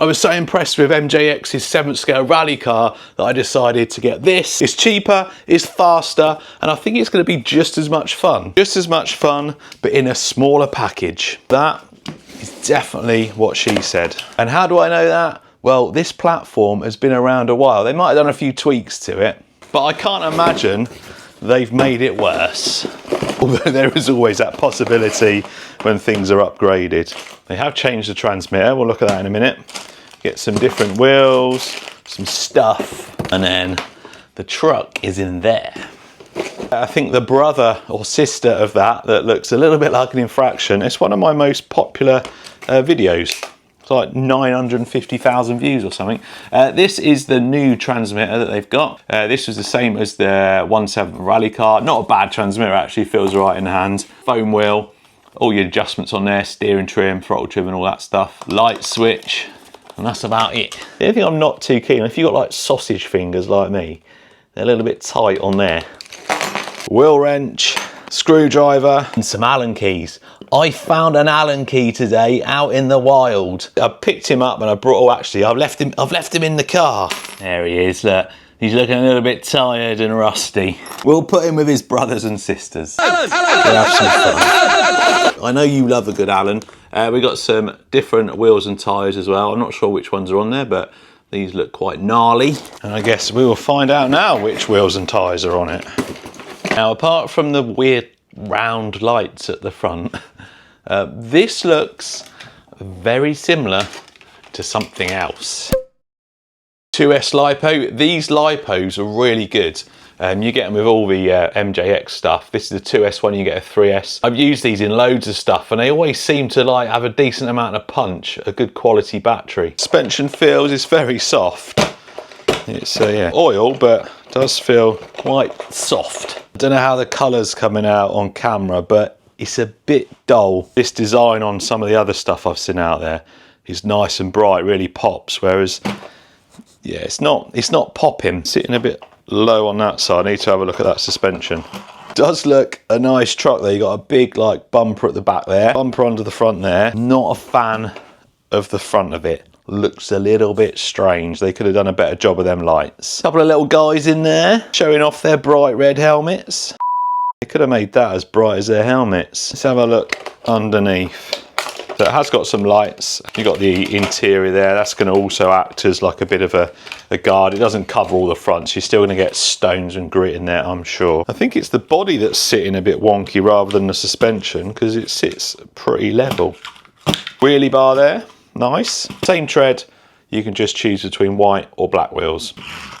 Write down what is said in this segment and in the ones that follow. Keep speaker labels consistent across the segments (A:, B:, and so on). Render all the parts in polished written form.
A: I was so impressed with MJX's 7th scale rally car that I decided to get this. It's cheaper, it's faster, and I think it's going to be just as much fun. Just as much fun, but in a smaller package. That is definitely what she said. And how do I know that? Well, this platform has been around a while. They might have done a few tweaks to it, but I can't imagine they've made it worse. Although there is always that possibility when things are upgraded. They have changed the transmitter, we'll look at that in a minute. Get some different wheels, some stuff, and then the truck is in there. I think the brother or sister of that looks a little bit like an infraction, it's one of my most popular videos. It's like 950,000 views or something. This is the new transmitter that they've got. This was the same as the 1/7 rally car. Not a bad transmitter, actually, feels right in the hands. Foam wheel, all your adjustments on there, steering trim, throttle trim and all that stuff. Light switch, and that's about it. The only thing I'm not too keen on, if you've got like sausage fingers like me, they're a little bit tight on there. Wheel wrench, screwdriver, and some Allen keys. I found an Allen key today out in the wild. I picked him up and I brought, oh actually, I've left him in the car. There he is, look. He's looking a little bit tired and rusty. We'll put him with his brothers and sisters. Alan, we'll have some fun. I know you love a good Allen. We got some different wheels and tyres as well. I'm not sure which ones are on there, but these look quite gnarly. And I guess we will find out now which wheels and tyres are on it. Now, apart from the weird round lights at the front, this looks very similar to something else. 2S lipo. These lipos are really good. You get them with all the MJX stuff. This is the 2S one, you get a 3S. I've used these in loads of stuff and they always seem to like have a decent amount of punch, a good quality battery. Suspension feels is very soft. It's yeah, oil, but does feel quite soft. I don't know how the colour's coming out on camera, but it's a bit dull. This design on some of the other stuff I've seen out there is nice and bright, really pops, whereas yeah, it's not popping. Sitting a bit low on that side. I need to have a look at that suspension. Does look a nice truck there. You got a big like bumper at the back there, bumper onto the front there. Not a fan of the front of it. Looks a little bit strange. They could have done a better job of them lights. Couple of little guys in there showing off their bright red helmets. They could have made that as bright as their helmets. Let's have a look underneath. So it has got some lights. You've got the interior there. That's going to also act as like a bit of a guard. It doesn't cover all the fronts. You're still going to get stones and grit in there, I'm sure. I think it's the body that's sitting a bit wonky rather than the suspension, because it sits pretty level. Wheelie bar there. Nice. Same tread, you can just choose between white or black wheels.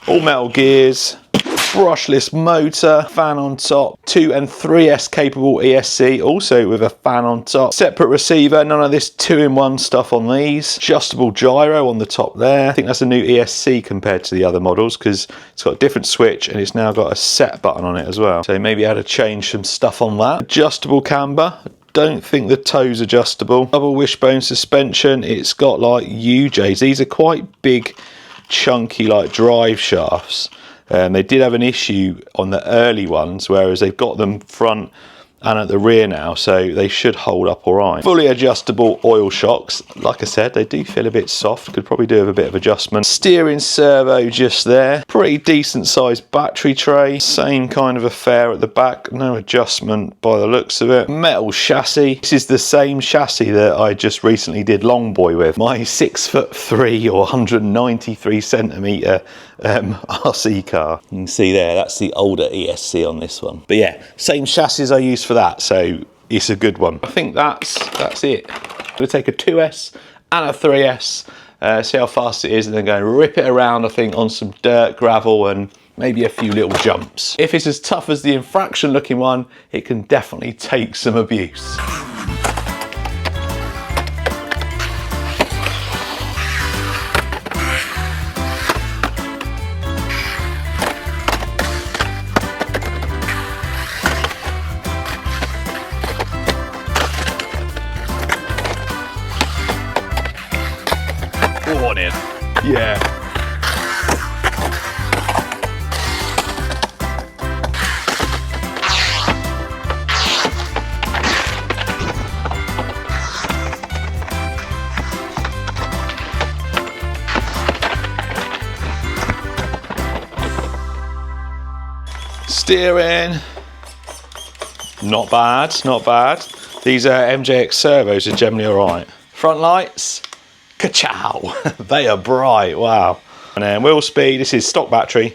A: All metal gears, brushless motor, fan on top, 2 and 3S capable ESC, also with a fan on top. Separate receiver, none of this 2-in-1 stuff on these. Adjustable gyro on the top there. I think that's a new ESC compared to the other models because it's got a different switch and it's now got a set button on it as well. So maybe I had to change some stuff on that. Adjustable camber. Don't think the toe's adjustable. Double wishbone suspension. It's got like UJs. These are quite big, chunky like drive shafts. They did have an issue on the early ones, whereas they've got them front and at the rear now, so they should hold up all right. Fully adjustable oil shocks. Like I said, they do feel a bit soft. Could probably do with a bit of adjustment. Steering servo just there. Pretty decent sized battery tray. Same kind of affair at the back. No adjustment by the looks of it. Metal chassis. This is the same chassis that I just recently did long boy with. My 6'3" or 193 centimetre RC car. You can see there, that's the older ESC on this one. But yeah, same chassis as I used for that, so it's a good one. I think that's it. I'm gonna take a 2S and a 3S, see how fast it is, and then go and rip it around, I think, on some dirt, gravel, and maybe a few little jumps. If it's as tough as the infraction looking one, it can definitely take some abuse. Warning. Yeah. Steering. Not bad, not bad. These MJX servos are generally all right. Front lights, ka-chow. They are bright, wow. And then wheel speed, this is stock battery.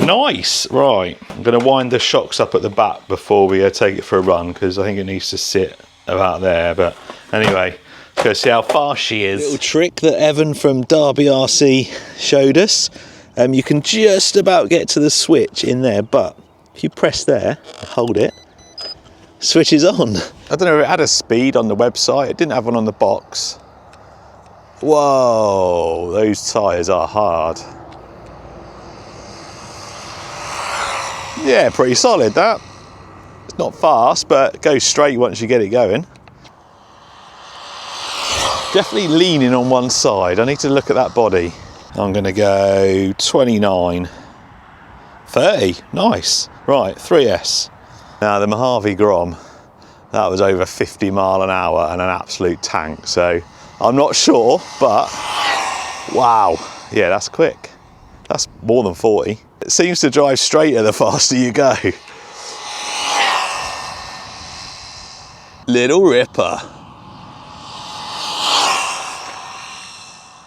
A: Nice, right. I'm gonna wind the shocks up at the back before we take it for a run, because I think it needs to sit about there, but anyway, let's go see how fast she is. Little trick that Evan from Derby RC showed us. You can just about get to the switch in there, but if you press there, hold it, switch is on. I don't know if it had a speed on the website. It didn't have one on the box. Whoa, those tyres are hard. Yeah, pretty solid that. It's not fast, but it goes straight once you get it going. Definitely leaning on one side. I need to look at that body. I'm gonna go 29. 30, nice. Right, 3S. Now the Mojave Grom, that was over 50 mile an hour and an absolute tank. So I'm not sure, but wow. Yeah, that's quick. That's more than 40. It seems to drive straighter the faster you go. Little ripper.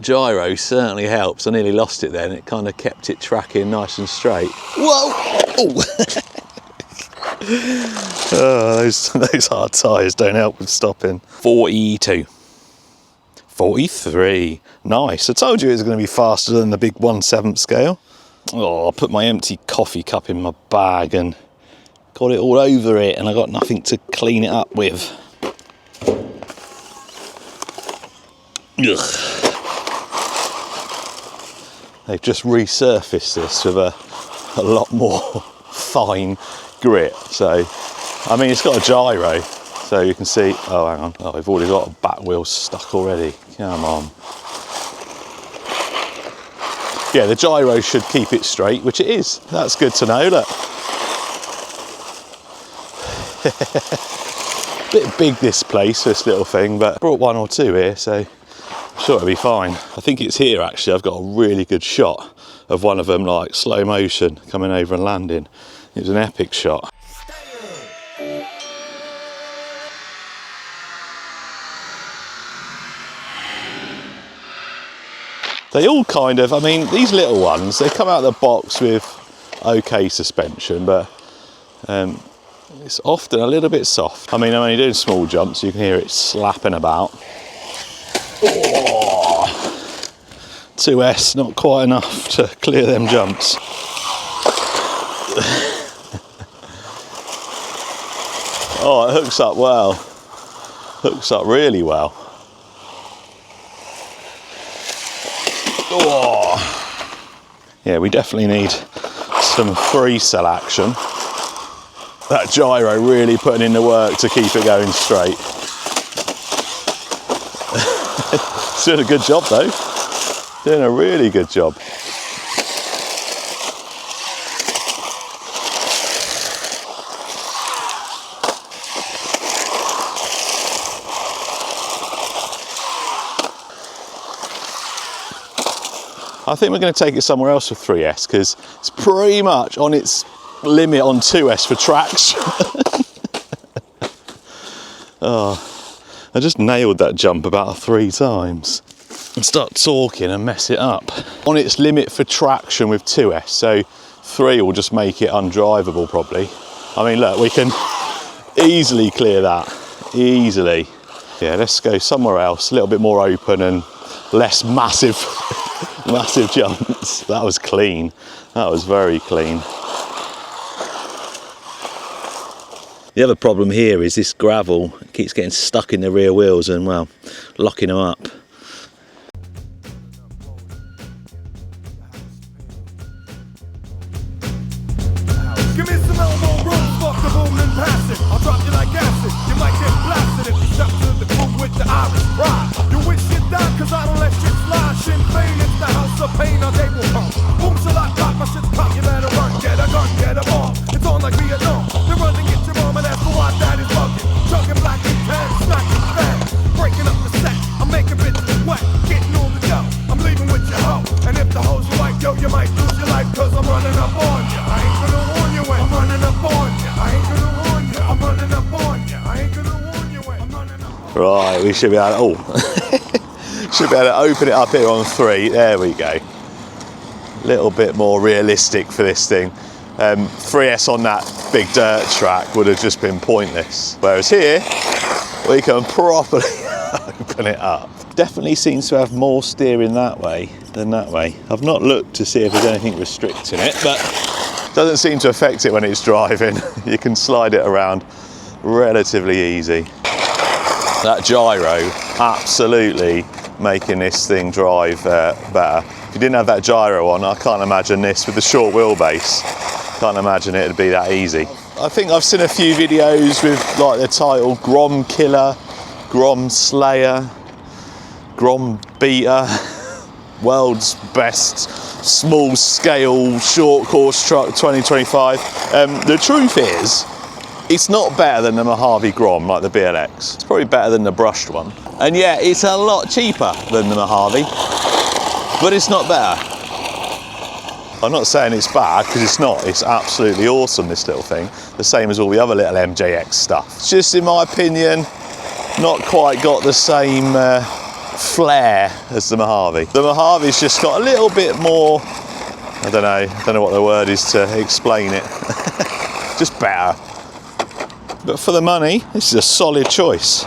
A: Gyro certainly helps. I nearly lost it then. It kind of kept it tracking nice and straight. Whoa! Oh. Oh, those hard tyres don't help with stopping. 42. 43. Nice. I told you it was going to be faster than the big 1/7 scale. Oh, I put my empty coffee cup in my bag and got it all over it, and I got nothing to clean it up with. Ugh. They've just resurfaced this with a lot more fine grit. So, I mean, it's got a gyro, so you can see, oh, hang on. Oh, we've already got a back wheel stuck already. Come on. Yeah, the gyro should keep it straight, which it is. That's good to know, look. Bit big this place, this little thing, but I brought one or two here, so I'm sure it'll be fine. I think it's here actually. I've got a really good shot of one of them, like slow motion, coming over and landing. It was an epic shot. They all kind of, I mean, these little ones, they come out of the box with okay suspension, but it's often a little bit soft. I mean, I'm only doing small jumps, so you can hear it slapping about. Oh, 2S, not quite enough to clear them jumps. Oh, it hooks up well. Hooks up really well. Oh. Yeah, we definitely need some free cell action. That gyro really putting in the work to keep it going straight. It's doing a good job though. Doing a really good job. I think we're going to take it somewhere else with 3S because it's pretty much on its limit on 2S for traction. Oh, I just nailed that jump about 3 times. And start talking and mess it up. On its limit for traction with 2S, so 3 will just make it undrivable probably. I mean, look, we can easily clear that, easily. Yeah, let's go somewhere else, a little bit more open and less massive, massive jumps. That was clean, that was very clean. The other problem here is this gravel keeps getting stuck in the rear wheels and, well, locking them up.
B: Give me some elbow room, fuck the boom and pass it. I'll drop you like acid, you might get blasted if you step to the crew with the Irish pride. You wish you died cause I don't let shit slide. Sinn Fein, it's the house of pain, our day will come. Boom shall I pop, my shit's pop, you better run. Get a gun, get a bomb, it's on like Vietnam. They're running, get your mom and ask for why that is bugging. Chugging black and tan, smacking fat. Breaking up the set, I'm making bitches wet. Getting on the dough, I'm leaving with your hoe. And if the hoes you like, yo, you might lose your life.
A: we should be able to, oh, should be able to open it up here on 3. There we go. A little bit more realistic for this thing. 3S on that big dirt track would have just been pointless. Whereas here, we can properly open it up. Definitely seems to have more steering that way than that way. I've not looked to see if there's anything restricting it, but doesn't seem to affect it when it's driving. You can slide it around relatively easy. That gyro, absolutely making this thing drive better. If you didn't have that gyro on, I can't imagine this with the short wheelbase. Can't imagine it'd be that easy. I think I've seen a few videos with like the title Grom Killer, Grom Slayer, Grom Beater, world's best small scale short course truck 2025. The truth is, it's not better than the Mojave Grom like the BLX. It's probably better than the brushed one. And yeah, it's a lot cheaper than the Mojave, but it's not better. I'm not saying it's bad, because it's not. It's absolutely awesome, this little thing. The same as all the other little MJX stuff. It's just, in my opinion, not quite got the same flair as the Mojave. The Mojave's just got a little bit more, I don't know what the word is to explain it. Just better. But for the money, this is a solid choice.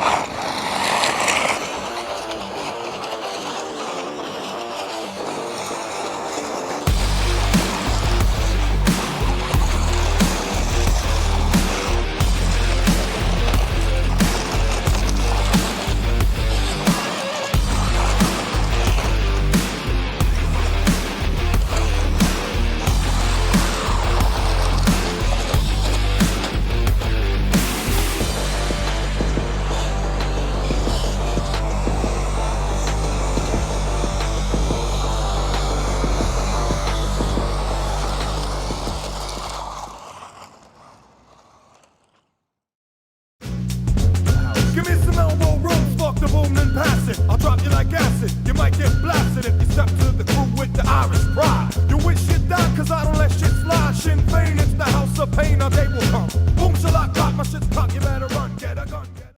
B: Give me some elbow room, fuck the boom and pass it. I'll drop you like acid, you might get blasted.